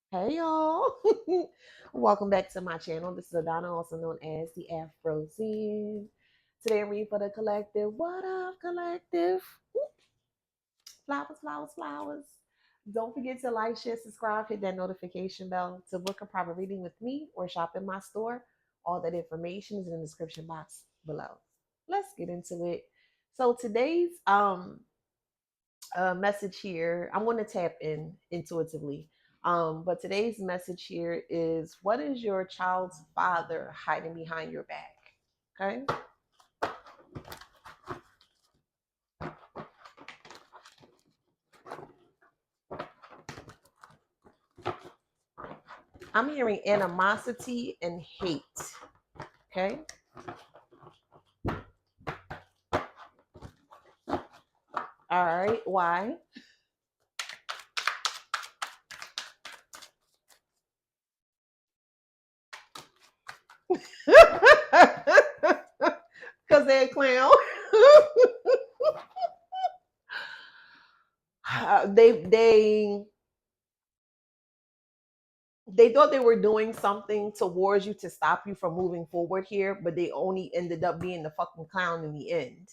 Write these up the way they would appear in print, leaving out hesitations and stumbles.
Hey y'all. Welcome back to my channel. This is Adana, also known as TheAfrozen. Today I'm reading for the collective. What up, collective? Flowers, flowers, flowers. Don't forget to like, share, subscribe, hit that notification bell to book a private reading with me or shop in my store. All that information is in the description box below. Let's get into it. So today's message here, I'm going to tap in intuitively. But today's message here is, what is your child's father hiding behind your back? Okay. I'm hearing animosity and hate. Okay. All right. Why? Because they're a clown. They they thought they were doing something towards you to stop you from moving forward here, but they only ended up being the fucking clown in the end.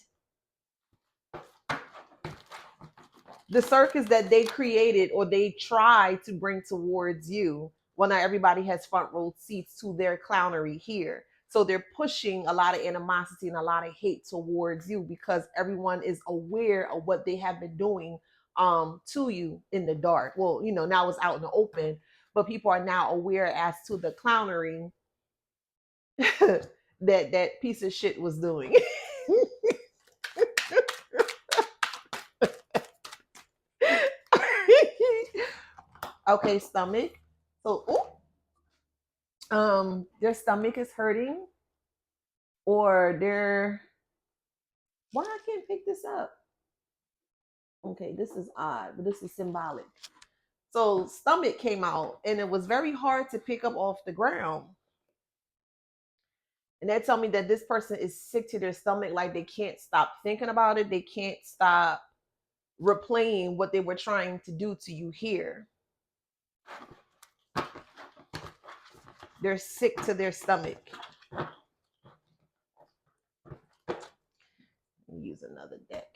The circus that they created or they try to bring towards you, well, not everybody has front row seats to their clownery here. So they're pushing a lot of animosity and a lot of hate towards you because everyone is aware of what they have been doing to you in the dark. Well, now it's out in the open, but people are now aware as to the clownery that piece of shit was doing. Okay, stomach. So, their stomach is hurting, or their, why I can't pick this up. Okay, this is odd, but this is symbolic. So stomach came out, and it was very hard to pick up off the ground. And that tell me that this person is sick to their stomach, like they can't stop thinking about it. They can't stop replaying what they were trying to do to you here. They're sick to their stomach. Use another deck.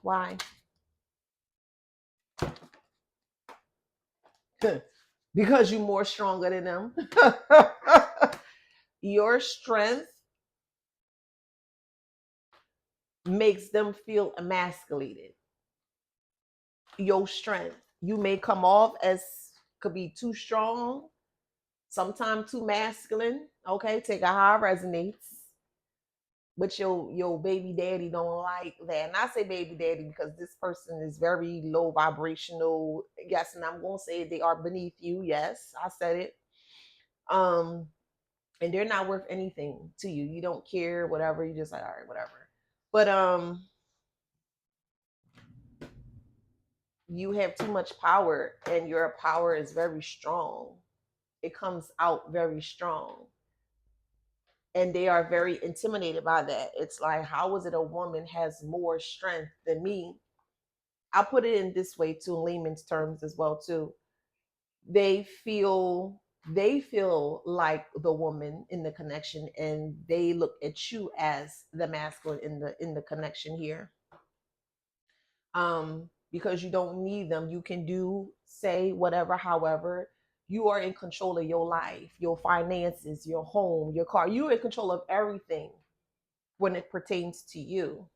Why? Because you're more stronger than them. Your strength makes them feel emasculated. Your strength. You may come off as, could be too strong, sometimes too masculine. Okay, take a how it resonates. But your baby daddy don't like that. And I say baby daddy because this person is very low vibrational. Yes, and I'm gonna say they are beneath you. Yes, I said it. And they're not worth anything to you. You don't care, whatever. You just like, all right, whatever. But you have too much power, and your power is very strong. It comes out very strong, and they are very intimidated by that. It's like, how is it a woman has more strength than me? I'll put it in this way too, in layman's terms as well too. They feel like the woman in the connection, and they look at you as the masculine in the connection here. Because you don't need them. You can do, say, whatever, however. You are in control of your life, your finances, your home, your car. You're in control of everything when it pertains to you.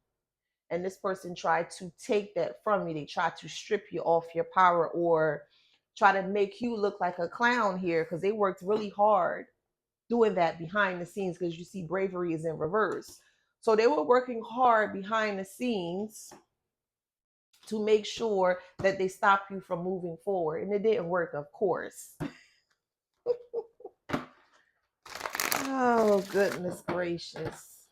And this person tried to take that from you. They tried to strip you off your power, or try to make you look like a clown here, because they worked really hard doing that behind the scenes, because you see bravery is in reverse. So they were working hard behind the scenes to make sure that they stop you from moving forward. And it didn't work, of course. Oh, goodness gracious.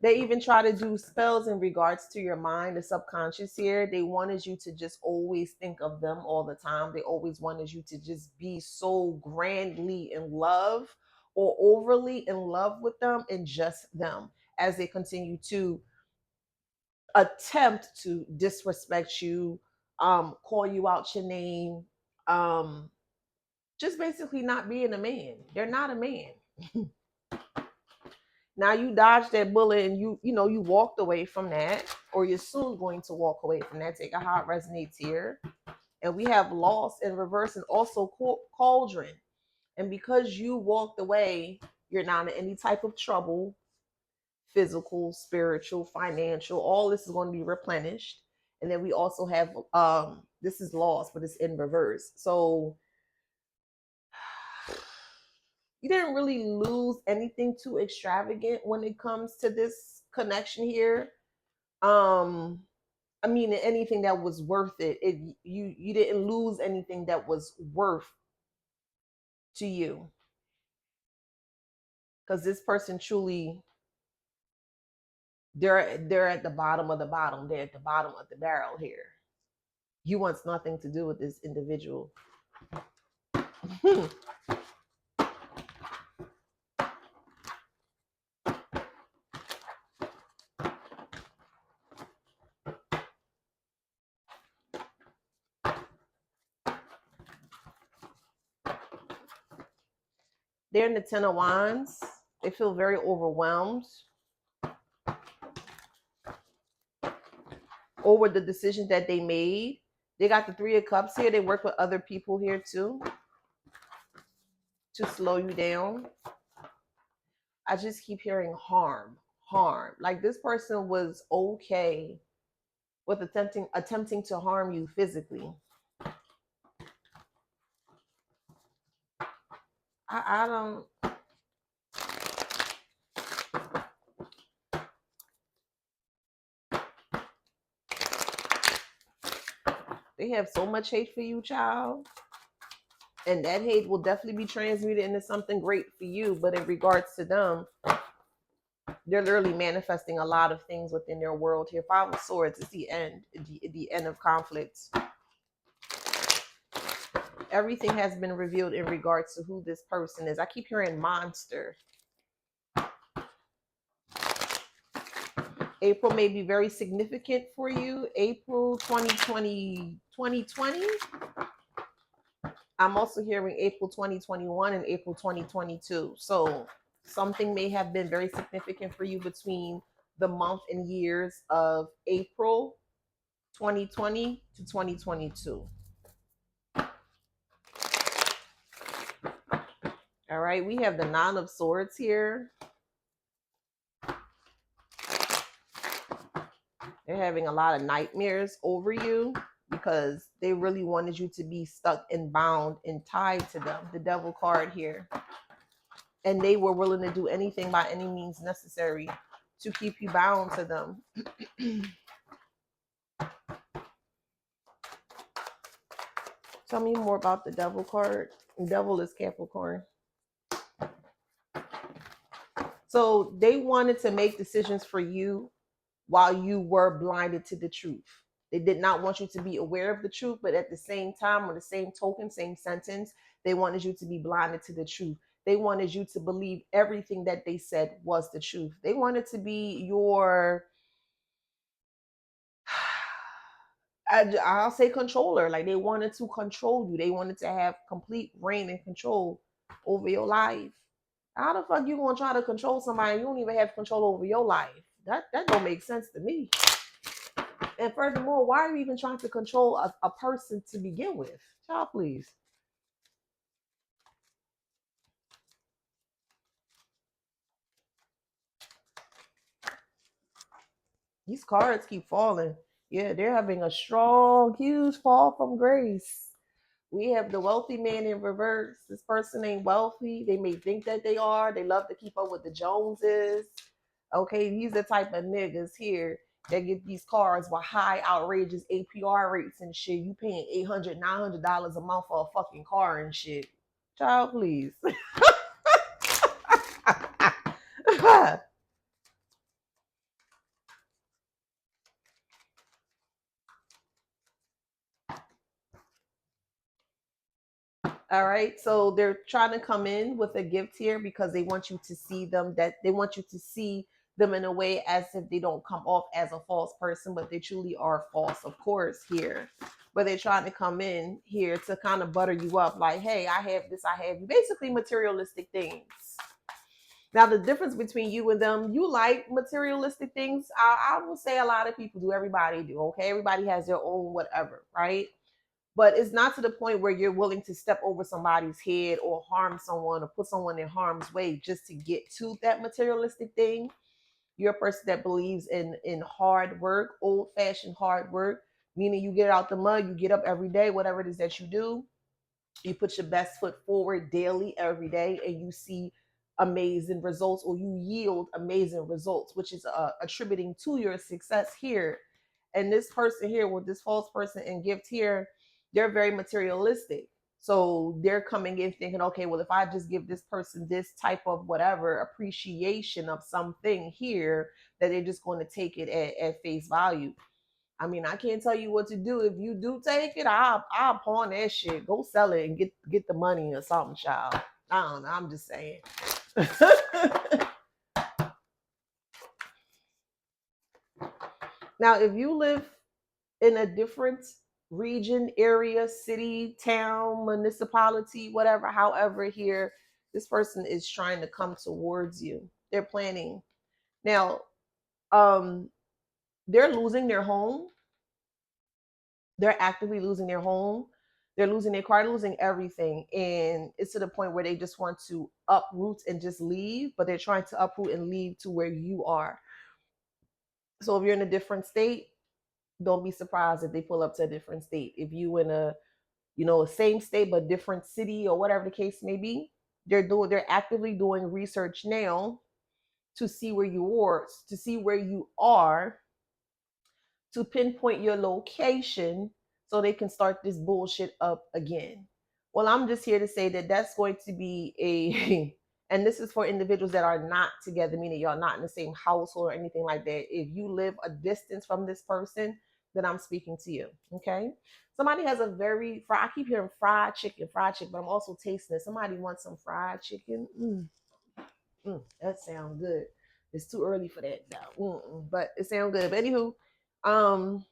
They even try to do spells in regards to your mind, the subconscious here. They wanted you to just always think of them all the time. They always wanted you to just be so grandly in love, or overly in love with them and just them, as they continue to attempt to disrespect you, call you out your name, um, just basically not being a man. They're not a man. Now you dodged that bullet and you walked away from that, or you're soon going to walk away from that. Take a how it resonates here. And we have loss in reverse and also cauldron. And because you walked away, you're not in any type of trouble, physical, spiritual, financial. All this is going to be replenished. And then we also have this is loss, but it's in reverse. So you didn't really lose anything too extravagant when it comes to this connection here. I mean, anything that was worth it. You didn't lose anything that was worth to you, because this person truly, they're at the bottom of the bottom. They're at the bottom of the barrel here. You want nothing to do with this individual. They're in the Ten of Wands. They feel very overwhelmed over the decision that they made. They got the Three of Cups here. They work with other people here too to slow you down. I just keep hearing harm, harm. Like this person was okay with attempting to harm you physically. I don't. They have so much hate for you, child. And that hate will definitely be transmuted into something great for you. But in regards to them, they're literally manifesting a lot of things within their world here. Five of Swords is the end, the end of conflicts. Everything has been revealed in regards to who this person is. I keep hearing monster. April may be very significant for you. April 2020. I'm also hearing April 2021 and April 2022. So something may have been very significant for you between the month and years of April 2020 to 2022. All right, we have the Nine of Swords here. They're having a lot of nightmares over you because they really wanted you to be stuck and bound and tied to them. The Devil card here. And they were willing to do anything by any means necessary to keep you bound to them. Tell me more about the Devil card. The Devil is Capricorn. So they wanted to make decisions for you while you were blinded to the truth. They did not want you to be aware of the truth, but at the same time, or the same token, same sentence, they wanted you to be blinded to the truth. They wanted you to believe everything that they said was the truth. They wanted to be your, I'll say controller. Like they wanted to control you. They wanted to have complete reign and control over your life. How the fuck you gonna try to control somebody? You don't even have control over your life. That don't make sense to me. And furthermore, why are you even trying to control a person to begin with? Child, please. These cards keep falling. Yeah, they're having a strong, huge fall from grace. We have the wealthy man in reverse. This person ain't wealthy. They may think that they are. They love to keep up with the Joneses. Okay, these are the type of niggas here that get these cars with high, outrageous APR rates and shit. You paying $800, $900 a month for a fucking car and shit. Child, please. All right. So they're trying to come in with a gift here because they want you to see them, that they want you to see them in a way as if they don't come off as a false person, but they truly are false, of course, here. But they're trying to come in here to kind of butter you up like, hey, I have this, I have you. Basically, materialistic things. Now, the difference between you and them, you like materialistic things. I will say a lot of people do. Everybody do. Okay. Everybody has their own whatever, right? But it's not to the point where you're willing to step over somebody's head or harm someone or put someone in harm's way just to get to that materialistic thing. You're a person that believes in hard work, old fashioned hard work, meaning you get out the mud, you get up every day, whatever it is that you do, you put your best foot forward daily, every day, and you see amazing results, or you yield amazing results, which is attributing to your success here. And this person here, with this false person and gift here, they're very materialistic. So they're coming in thinking, okay, well, if I just give this person this type of whatever appreciation of something here, that they're just going to take it at face value. I mean, I can't tell you what to do. If you do take it, I'll pawn that shit. Go sell it and get the money or something, child. I don't know. I'm just saying. Now, if you live in a different region, area, city, town, municipality, whatever, however, here, this person is trying to come towards you. They're planning. Now, um, they're losing their home. They're actively losing their home. They're losing their car, losing everything. And it's to the point where they just want to uproot and just leave, but they're trying to uproot and leave to where you are. So if you're in a different state, don't be surprised if they pull up to a different state. If you in a, a same state but different city or whatever the case may be, they're actively doing research now to see where you are, to pinpoint your location so they can start this bullshit up again. Well, I'm just here to say that that's going to be a, and this is for individuals that are not together, meaning y'all not in the same household or anything like that. If you live a distance from this person, then I'm speaking to you. Okay. Somebody has a I keep hearing fried chicken, but I'm also tasting it. Somebody wants some fried chicken. That sounds good. It's too early for that though. But it sounds good. But anywho, um,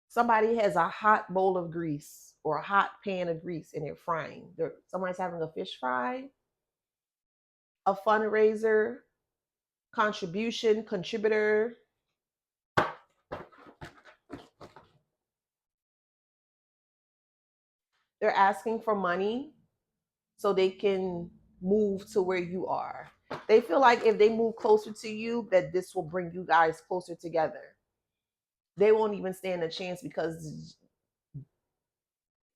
somebody has a hot bowl of grease or a hot pan of grease and they're frying. Somebody's having a fish fry, a fundraiser, contributor. They're asking for money so they can move to where you are. They feel like if they move closer to you, that this will bring you guys closer together. They won't even stand a chance because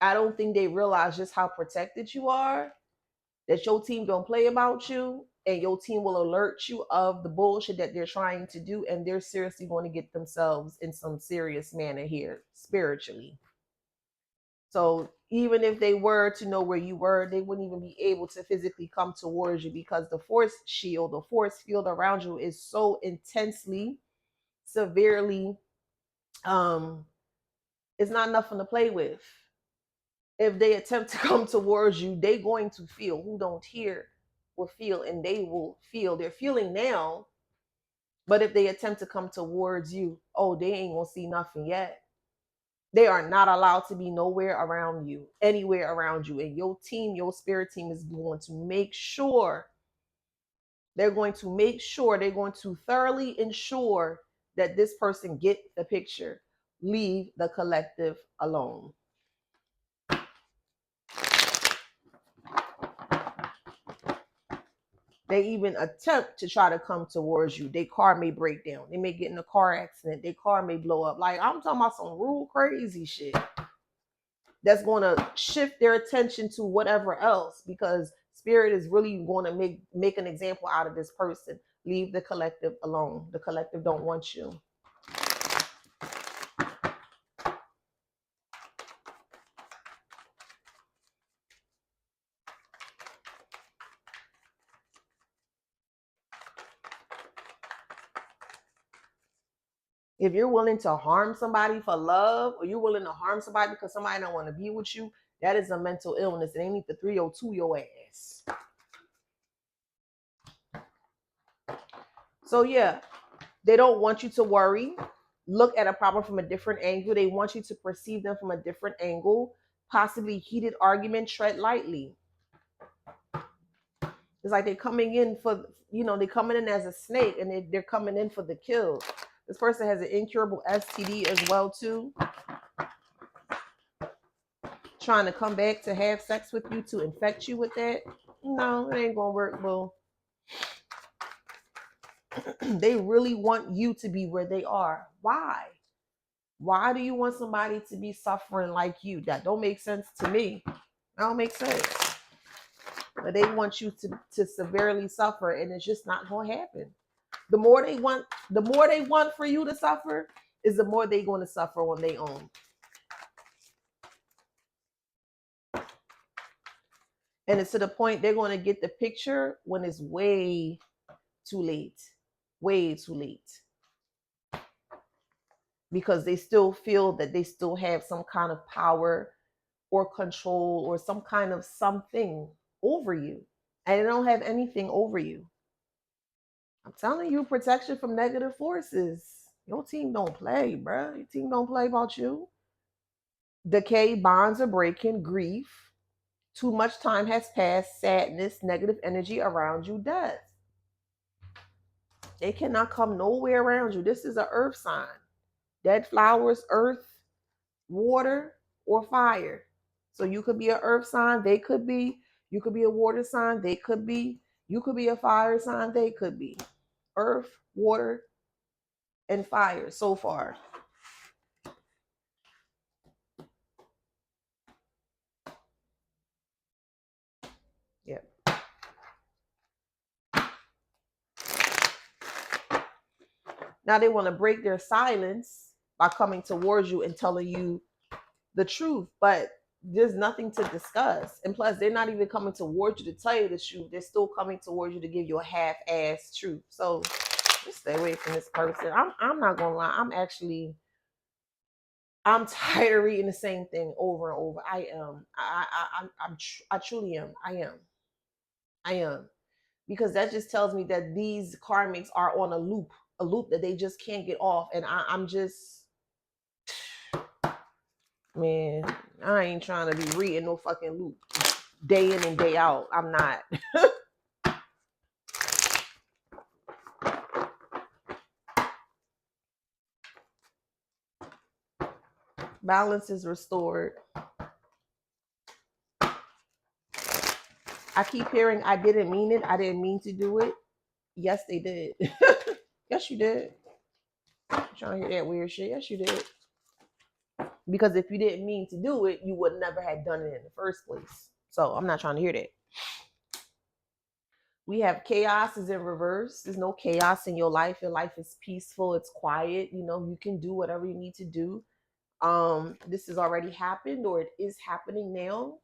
I don't think they realize just how protected you are, that your team don't play about you, and your team will alert you of the bullshit that they're trying to do, and they're seriously going to get themselves in some serious manner here spiritually. So even if they were to know where you were, they wouldn't even be able to physically come towards you because the force shield, the force field around you is so intensely, severely, um, it's not nothing to play with. If they attempt to come towards you, they going to feel. Who don't hear will feel, and they will feel. They're feeling now, but if they attempt to come towards you, oh, they ain't gonna see nothing yet. They are not allowed to be nowhere around you, anywhere around you. And your team, your spirit team, is going to make sure. They're going to thoroughly ensure that this person get the picture. Leave the collective alone. They even attempt to try to come towards you. Their car may break down. They may get in a car accident. Their car may blow up. Like, I'm talking about some real crazy shit that's going to shift their attention to whatever else, because spirit is really going to make an example out of this person. Leave the collective alone. The collective don't want you. If you're willing to harm somebody for love, or you're willing to harm somebody because somebody don't want to be with you, that is a mental illness. And they need to 302 your ass. So yeah, they don't want you to worry. Look at a problem from a different angle. They want you to perceive them from a different angle. Possibly heated argument, tread lightly. It's like they're coming in for, they're coming in as a snake, and they're coming in for the kill. This person has an incurable STD as well too. Trying to come back to have sex with you to infect you with that. No, it ain't gonna work, boo. They really want you to be where they are. Why? Why do you want somebody to be suffering like you? That don't make sense to me. That don't make sense. But they want you to severely suffer, and it's just not gonna happen. The more they want for you to suffer, is the more they're gonna suffer on their own. And it's to the point they're gonna get the picture when it's way too late. Way too late. Because they still feel that they still have some kind of power or control or some kind of something over you. And they don't have anything over you. I'm telling you, protection from negative forces. Your team don't play, bruh. Your team don't play about you. Decay, bonds are breaking, grief. Too much time has passed, sadness, negative energy around you, death. They cannot come nowhere around you. This is an earth sign. Dead flowers, earth, water, or fire. So you could be an earth sign, they could be. You could be a water sign, they could be. You could be a fire sign, they could be. Earth, water, and fire so far. Yeah. Now they want to break their silence by coming towards you and telling you the truth, but there's nothing to discuss. And plus, they're not even coming towards you to tell you the truth. They're still coming towards you to give you a half-ass truth. So just stay away from this person. I'm not gonna lie. I'm tired of reading the same thing over and over. I am. I truly am. I am. Because that just tells me that these karmics are on a loop that they just can't get off. And I'm just, man, I ain't trying to be reading no fucking loop day in and day out. I'm not. Balance is restored. I keep hearing I didn't mean it. I didn't mean to do it. Yes, they did. Yes, you did. I'm trying to hear that weird shit. Yes, you did. Because if you didn't mean to do it, you would never have done it in the first place. So I'm not trying to hear that. We have chaos is in reverse. There's no chaos in your life. Your life is peaceful. It's quiet. You can do whatever you need to do. This has already happened, or it is happening now.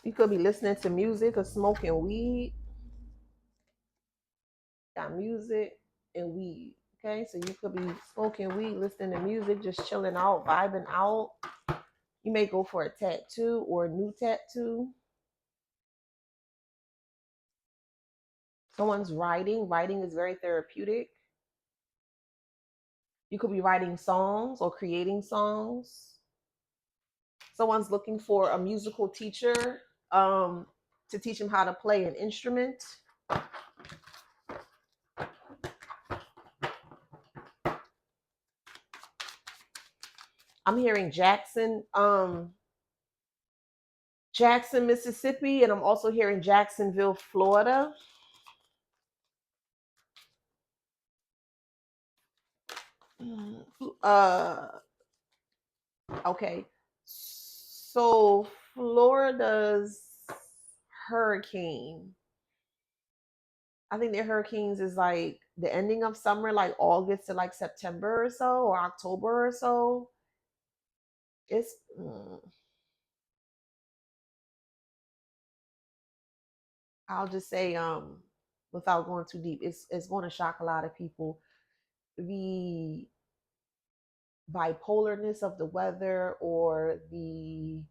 You could be listening to music or smoking weed. Got music and weed. Okay, so you could be smoking weed, listening to music, just chilling out, vibing out. You may go for a tattoo or a new tattoo. Someone's writing. Writing is very therapeutic. You could be writing songs or creating songs. Someone's looking for a musical teacher to teach them how to play an instrument. I'm hearing Jackson, Mississippi, and I'm also hearing Jacksonville, Florida. Uh, okay. So Florida's hurricane. I think their hurricanes is like the ending of summer, like August to like September or so, or October or so. It's I'll just say, without going too deep, it's going to shock a lot of people. The bipolarness of the weather or the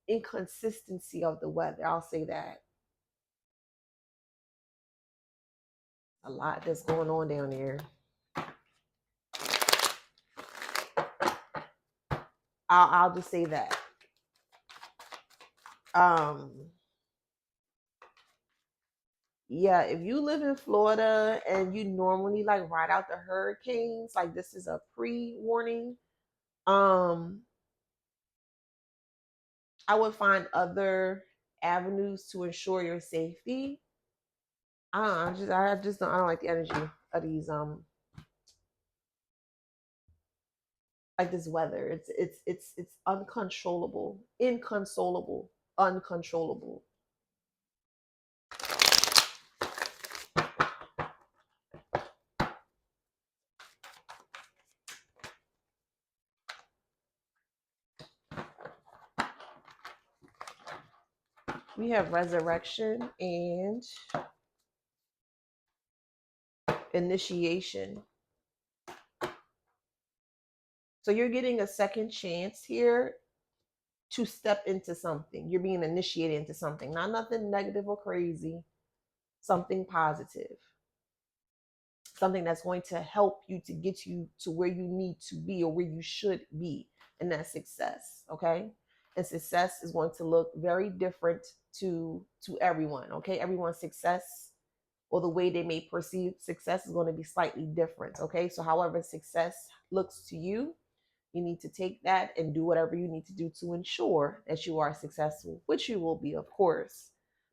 inconsistency of the weather. I'll say that. A lot that's going on down there. I'll just say that. Um, yeah, if you live in Florida and you normally like ride out the hurricanes, like this is a pre-warning. Um, I would find other avenues to ensure your safety. I don't like the energy of these like this weather. It's uncontrollable, inconsolable, uncontrollable. We have resurrection and initiation. So you're getting a second chance here to step into something. You're being initiated into something, not nothing negative or crazy, something positive, something that's going to help you to get you to where you need to be or where you should be, and that's success. Okay, and success is going to look very different to everyone. Okay, everyone's success or the way they may perceive success is going to be slightly different. Okay, so however success looks to you, you need to take that and do whatever you need to do to ensure that you are successful, which you will be, of course.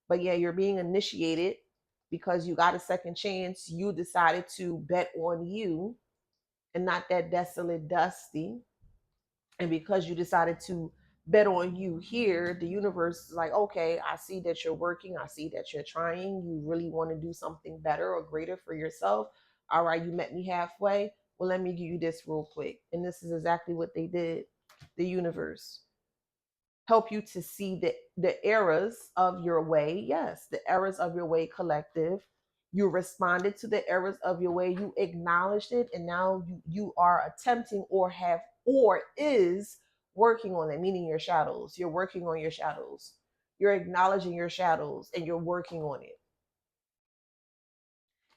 But yeah, you're being initiated because you got a second chance. You decided to bet on you and not that desolate dusty. And because you decided to bet on you here, the universe is like, okay, I see that you're working. I see that you're trying. You really want to do something better or greater for yourself. All right, you met me halfway. Well, let me give you this real quick. And this is exactly what they did. The universe help you to see the errors of your way. Yes, the errors of your way collective. You responded to the errors of your way. You acknowledged it, and now you are attempting or have or is working on it, meaning your shadows. You're working on your shadows. You're acknowledging your shadows and you're working on it.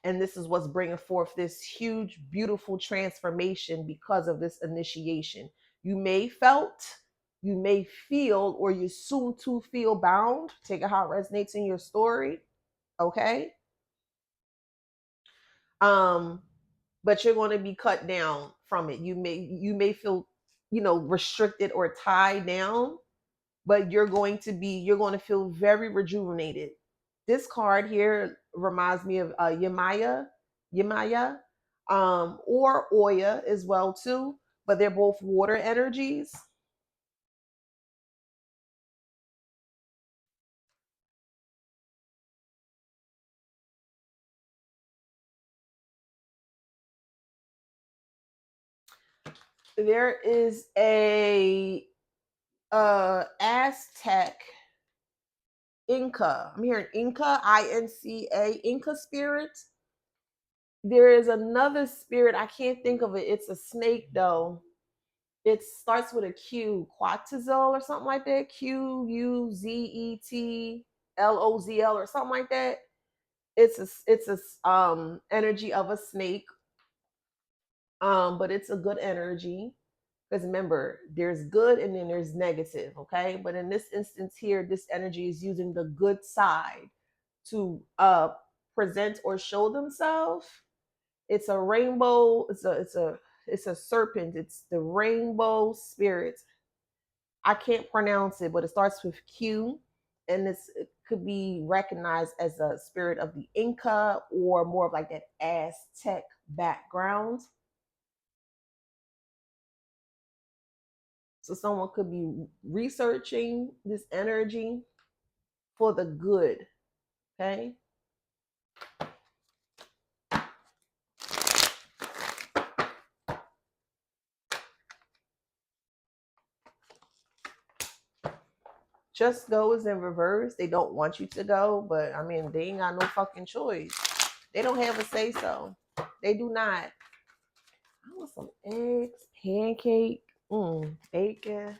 And this is what's bringing forth this huge, beautiful transformation because of this initiation. You may felt, you may feel, or you soon to feel bound. Take it how it resonates in your story. Okay. Um, but you're going to be cut down from it. You may feel, restricted or tied down, but you're going to feel very rejuvenated. This card here reminds me of Yemaya, or Oya as well too, but they're both water energies. There is a Aztec Inca. I'm hearing Inca, Inca, Inca spirit. There is another spirit. I can't think of it. It's a snake though. It starts with a Q, Quetzal or something like that. Quetzlozl or something like that. It's a energy of a snake, but it's a good energy because remember, there's good and then there's negative. Okay, but in this instance here, this energy is using the good side to present or show themselves. It's a rainbow. It's a serpent. It's the rainbow spirit. I can't pronounce it, but it starts with Q, and it could be recognized as a spirit of the Inca or more of like that Aztec background. So someone could be researching this energy for the good. Okay. Just Go is in reverse. They don't want you to go, but I mean, they ain't got no fucking choice. They don't have a say so. They do not. I want some eggs, pancake, bacon.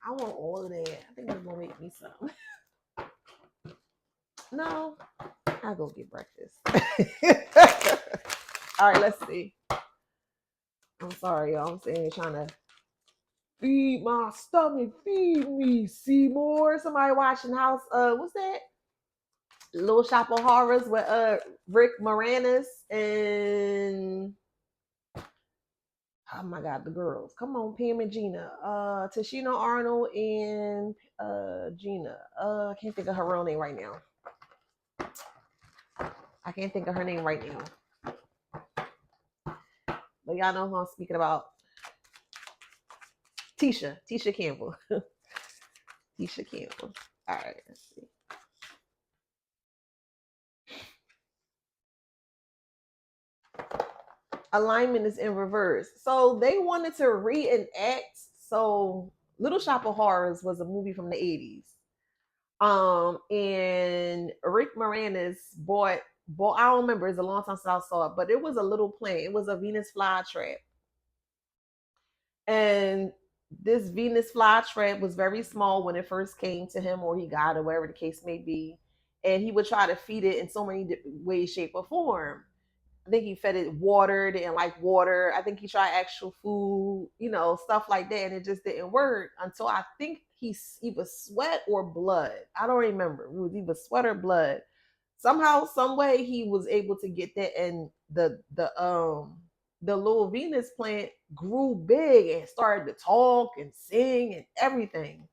I want all of that. I think I'm gonna make me some. No, I'll go get breakfast. All right, let's see. I'm sorry, y'all. I'm sitting here trying to feed my stomach. Feed me, Seymour. Somebody watching House. What's that? Little Shop of Horrors with Rick Moranis and oh my god, the girls. Come on, Pam and Gina. Tashina Arnold and Gina. I can't think of her real name right now. I can't think of her name right now. But y'all know who I'm speaking about. Tisha Campbell. Tisha Campbell. All right, let's see. Alignment is in reverse. So they wanted to reenact. So Little Shop of Horrors was a movie from the 80s. And Rick Moranis bought I don't remember, it's a long time since I saw it, but it was a little plane. It was a Venus flytrap. And this Venus flytrap was very small when it first came to him, or he got it, whatever the case may be. And he would try to feed it in so many ways, shape, or form. I think he fed it water, didn't like water. I think he tried actual food, stuff like that, and it just didn't work until I think he either sweat or blood. I don't remember. It was either sweat or blood. Somehow, some way, he was able to get that, and the little Venus plant grew big and started to talk and sing and everything.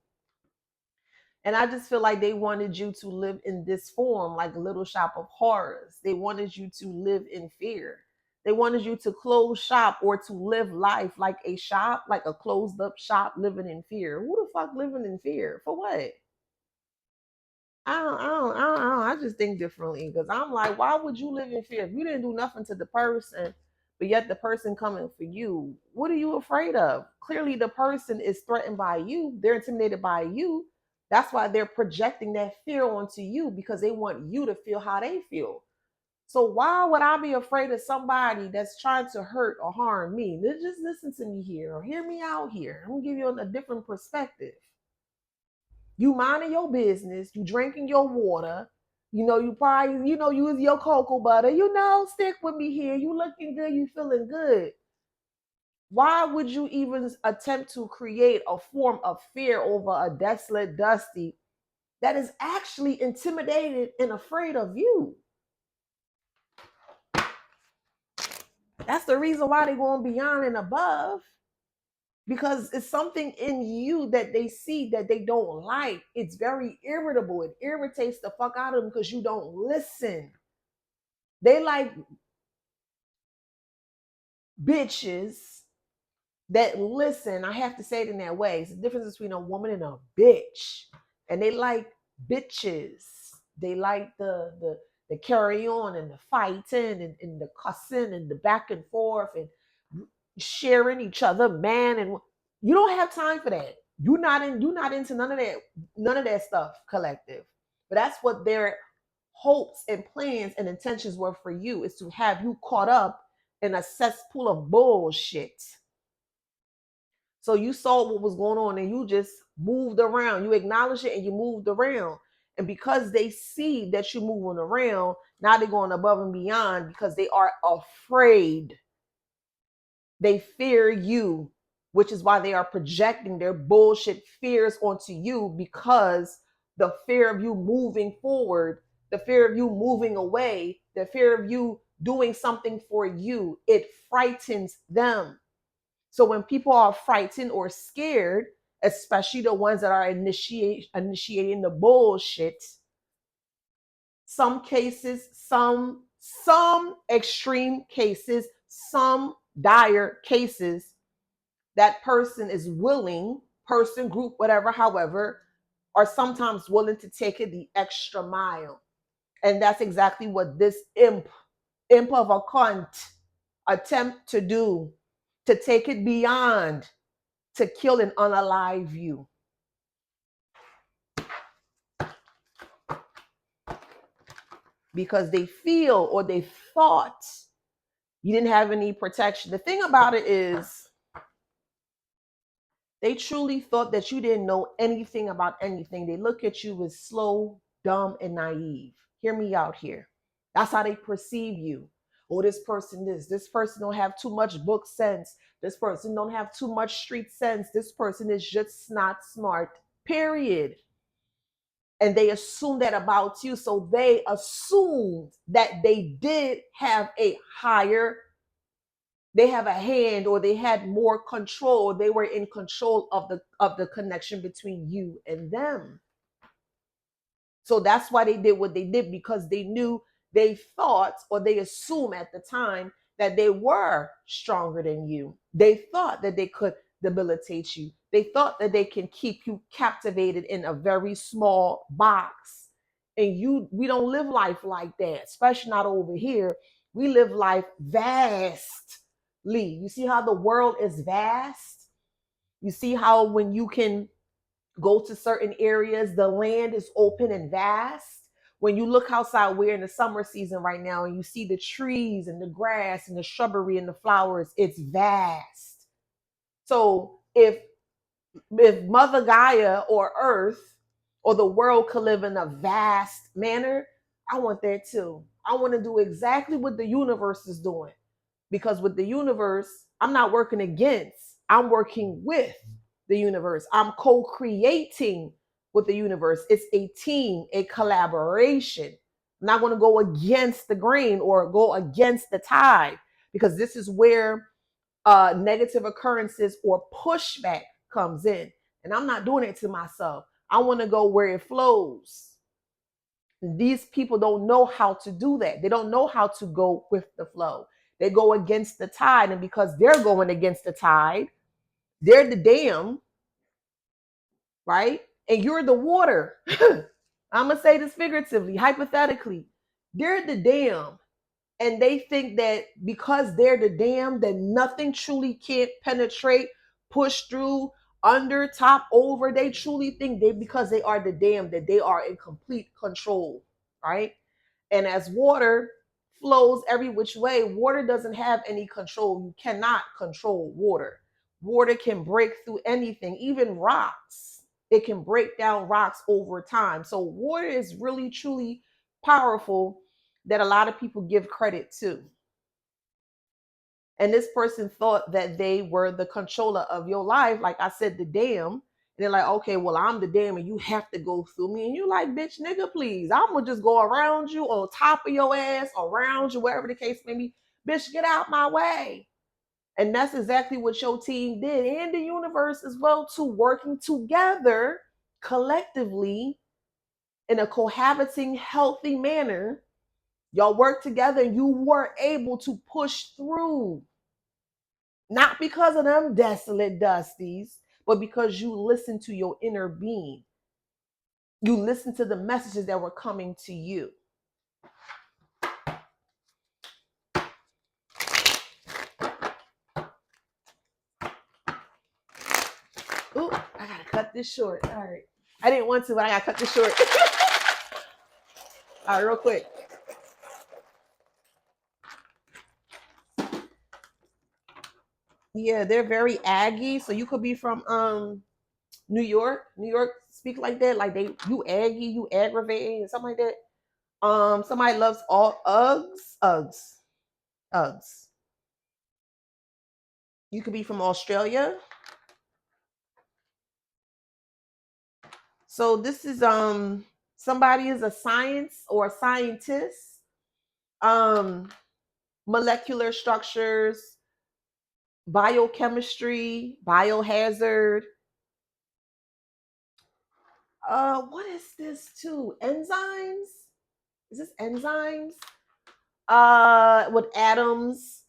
And I just feel like they wanted you to live in this form, like a Little Shop of Horrors. They wanted you to live in fear. They wanted you to close shop or to live life like a shop, like a closed up shop living in fear. Who the fuck living in fear? For what? I just think differently because I'm like, why would you live in fear if you didn't do nothing to the person, but yet the person coming for you? What are you afraid of? Clearly, the person is threatened by you. They're intimidated by you. That's why they're projecting that fear onto you because they want you to feel how they feel. So why would I be afraid of somebody that's trying to hurt or harm me? Just listen to me here or hear me out here. I'm gonna give you a different perspective. You minding your business, you drinking your water, you probably, use your cocoa butter, stick with me here. You looking good, you feeling good. Why would you even attempt to create a form of fear over a desolate, dusty that is actually intimidated and afraid of you? That's the reason why they're going beyond and above. Because it's something in you that they see that they don't like. It's very irritable. It irritates the fuck out of them because you don't listen. They like bitches that listen. I have to say it in that way. It's the difference between a woman and a bitch. And they like bitches. They like the carry on and the fighting and the cussing and the back and forth and sharing each other, man. And you don't have time for that. You're not into none of that stuff, collective. But that's what their hopes and plans and intentions were for you, is to have you caught up in a cesspool of bullshit. So you saw what was going on and you just moved around. You acknowledged it and you moved around. And because they see that you're moving around, now they're going above and beyond because they are afraid. They fear you, which is why they are projecting their bullshit fears onto you, because the fear of you moving forward, the fear of you moving away, the fear of you doing something for you, it frightens them. So when people are frightened or scared, especially the ones that are initiating the bullshit, some cases, some extreme cases, some dire cases, that person is willing, person, group, whatever, however, are sometimes willing to take it the extra mile. And that's exactly what this imp of a cunt attempt to do, to take it beyond, to kill and unalive you. because they feel or they thought you didn't have any protection. The thing about it is they truly thought that you didn't know anything about anything. They look at you as slow, dumb, and naive. Hear me out here. That's how they perceive you. Oh, this person don't have too much book sense. This person don't have too much street sense. This person is just not smart, period. And they assume that about you. So they assumed that they did have a higher, they have a hand, or they had more control, or they were in control of the connection between you and them. So that's why they did what they did, because they knew, they thought, or they assumed at the time that they were stronger than you. They thought that they could debilitate you. They thought that they can keep you captivated in a very small box. And we don't live life like that, especially not over here. We live life vastly. You see how the world is vast? You see how when you can go to certain areas, the land is open and vast. When you look outside, we're in the summer season right now, and you see the trees and the grass and the shrubbery and the flowers, it's vast. So if Mother Gaia or Earth or the world could live in a vast manner, I want that too. I want to do exactly what the universe is doing. Because with the universe, I'm not working against, I'm working with the universe. I'm co-creating with the universe. It's a team, a collaboration. I'm not going to go against the grain or go against the tide, because this is where negative occurrences or pushback comes in. And I'm not doing it to myself. I want to go where it flows. These people don't know how to do that. They don't know how to go with the flow. They go against the tide. And because they're going against the tide, they're the dam, right? And you're the water. I'm going to say this figuratively, hypothetically. They're the dam. And they think that because they're the dam, that nothing truly can't penetrate, push through, under, top, over. They truly think because they are the dam, that they are in complete control, right? And as water flows every which way, water doesn't have any control. You cannot control water. Water can break through anything, even rocks. It can break down rocks over time. So water is really, truly powerful, that a lot of people give credit to. And this person thought that they were the controller of your life. Like I said, the dam. And they're like, okay, well, I'm the dam and you have to go through me. And you're like, bitch, nigga, please. I'm going to just go around you, on top of your ass, around you, wherever the case may be. Bitch, get out my way. And that's exactly what your team did. And the universe as well, too, working together collectively in a cohabiting, healthy manner. Y'all work together and you were able to push through. Not because of them desolate dusties, but because you listen to your inner being. You listen to the messages that were coming to you. Ooh, I gotta cut this short. All right. I didn't want to, but I gotta cut this short. All right, real quick. Yeah, they're very aggy. So you could be from New York. New York speak like that, like you aggy, you aggravating, and something like that. Somebody loves all Uggs. You could be from Australia. So this is somebody is a science or a scientist, um molecular structures, biochemistry, biohazard. What is this too? Enzymes? Is this enzymes? With atoms.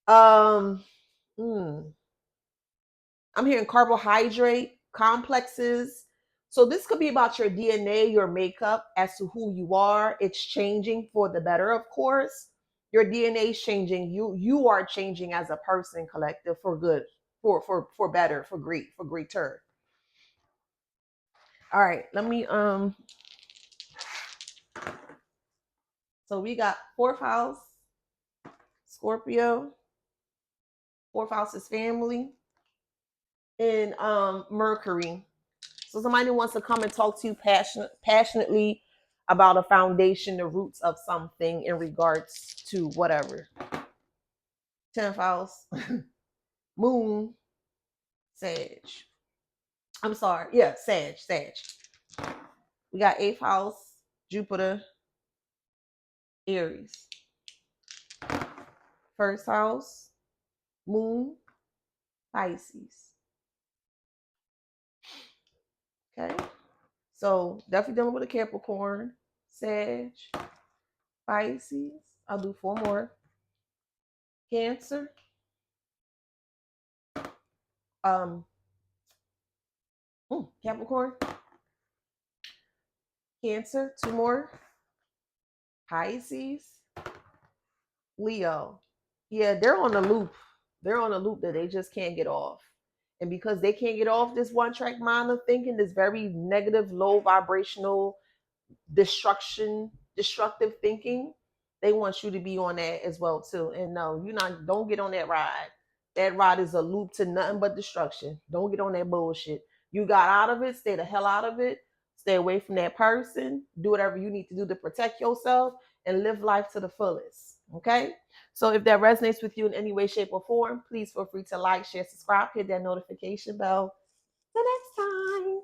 Um hmm. I'm hearing carbohydrate complexes. So this could be about your DNA, your makeup as to who you are. It's changing for the better, of course. Your DNA is changing. You are changing as a person, collective, for good, for better, for greater. All right, let me So we got fourth house, Scorpio. Fourth house is family. And Mercury. So somebody wants to come and talk to you passionately about a foundation, the roots of something in regards to whatever. 10th house, Moon, Sag. I'm sorry. Yeah, Sag. We got 8th house, Jupiter, Aries. First house, Moon, Pisces. Okay. So definitely dealing with a Capricorn, Sag, Pisces. I'll do 4 more. Cancer. Capricorn, Cancer, 2 more. Pisces, Leo. Yeah, they're on a loop. They're on a loop that they just can't get off. And because they can't get off this one track mind of thinking, this very negative, low vibrational destructive thinking, they want you to be on that as well too. And no, don't get on that ride. That ride is a loop to nothing but destruction. Don't get on that bullshit. You got out of it, stay the hell out of it. Stay away from that person. Do whatever you need to do to protect yourself and live life to the fullest. Okay? So if that resonates with you in any way, shape, or form, please feel free to like, share, subscribe, hit that notification bell. Till next time.